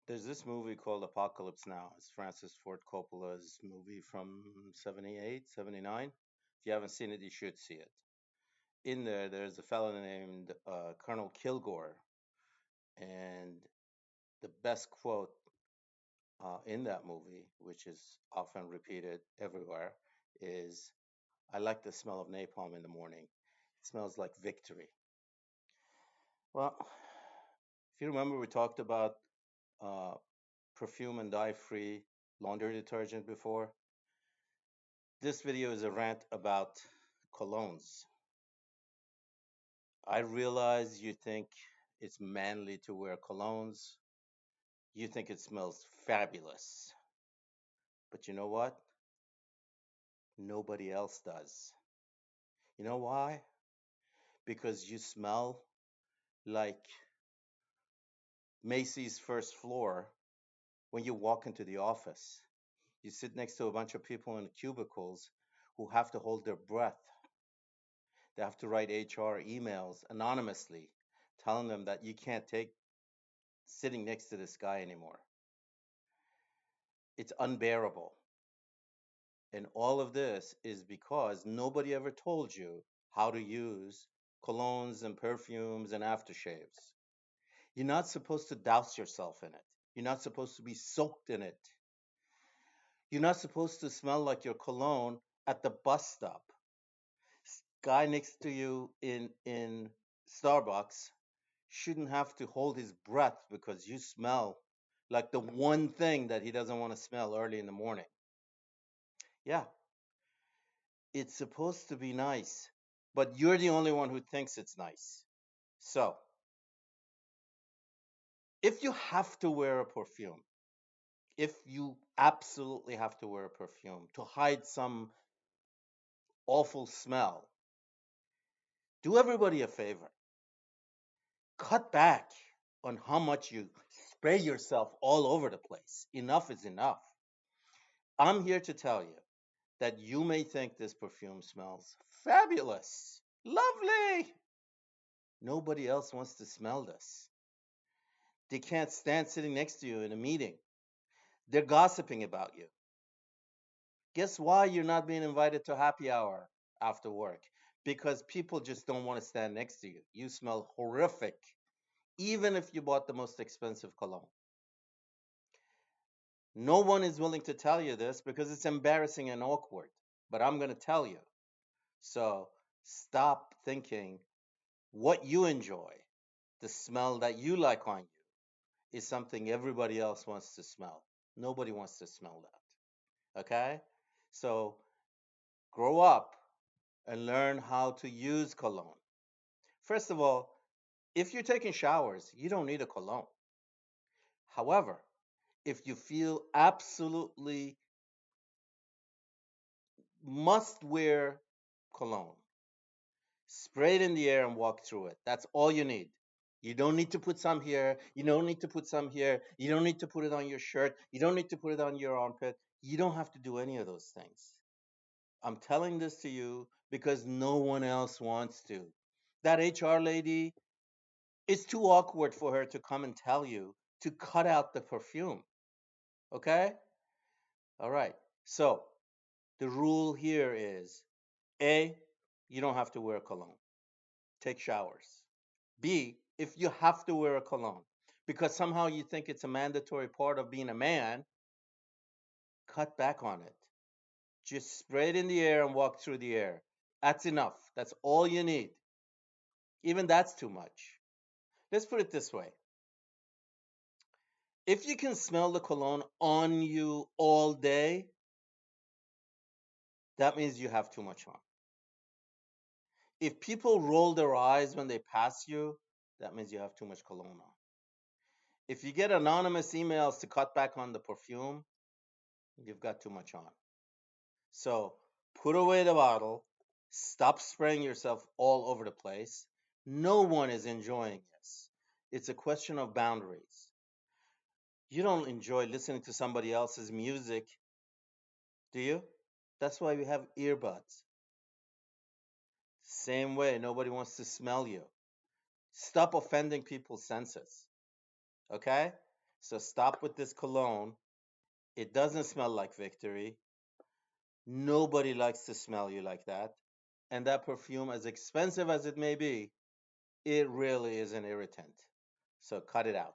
There's this movie called Apocalypse Now. It's Francis Ford Coppola's movie from 78, 79. If you haven't seen it, you should see it. In there, there's a fellow named Colonel Kilgore, and the best quote in that movie, which is often repeated everywhere, is I like the smell of napalm in the morning. It smells like victory. Well, if you remember, we talked about uh, perfume and dye free laundry detergent before. This video is a rant about colognes. I realize you think it's manly to wear colognes. You think it smells fabulous. But you know what? Nobody else does. You know why? Because you smell like Macy's first floor when you walk into the office. You sit next to a bunch of people in cubicles who have to hold their breath. They have to write HR emails anonymously telling them that you can't take sitting next to this guy anymore. It's unbearable. And all of this is because nobody ever told you how to use colognes and perfumes and aftershaves. You're not supposed to douse yourself in it. You're not supposed to be soaked in it. You're not supposed to smell like your cologne at the bus stop. Guy next to you in Starbucks shouldn't have to hold his breath because you smell like the one thing that he doesn't want to smell early in the morning. Yeah, it's supposed to be nice, but you're the only one who thinks it's nice. So, if you have to wear a perfume, if you absolutely have to wear a perfume to hide some awful smell, do everybody a favor. Cut back on how much you spray yourself all over the place. Enough is enough. I'm here to tell you that you may think this perfume smells fabulous, lovely. Nobody else wants to smell this. They can't stand sitting next to you in a meeting. They're gossiping about you. Guess why you're not being invited to happy hour after work? Because people just don't want to stand next to you. You smell horrific, even if you bought the most expensive cologne. No one is willing to tell you this because it's embarrassing and awkward. But I'm going to tell you. So stop thinking what you enjoy, the smell that you like on you, is something everybody else wants to smell. Nobody wants to smell that. Okay? So grow up and learn how to use cologne. First of all, if you're taking showers, you don't need a cologne. However, if you feel absolutely must wear cologne, spray it in the air and walk through it. That's all you need. You don't need to put some here. You don't need to put some here. You don't need to put it on your shirt. You don't need to put it on your armpit. You don't have to do any of those things. I'm telling this to you because no one else wants to. That HR lady, it's too awkward for her to come and tell you to cut out the perfume. Okay? All right. So the rule here is A, you don't have to wear cologne. Take showers. B, if you have to wear a cologne because somehow you think it's a mandatory part of being a man, cut back on it. Just spray it in the air and walk through the air. That's enough. That's all you need. Even that's too much. Let's put it this way. If you can smell the cologne on you all day, that means you have too much on. If people roll their eyes when they pass you, that means you have too much cologne on. If you get anonymous emails to cut back on the perfume, you've got too much on. So put away the bottle, stop spraying yourself all over the place. No one is enjoying this. It's a question of boundaries. You don't enjoy listening to somebody else's music, do you? That's why we have earbuds. Same way, nobody wants to smell you. Stop offending people's senses. Okay? So stop with this cologne. It doesn't smell like victory. Nobody likes to smell you like that. And that perfume, as expensive as it may be, it really is an irritant. So cut it out.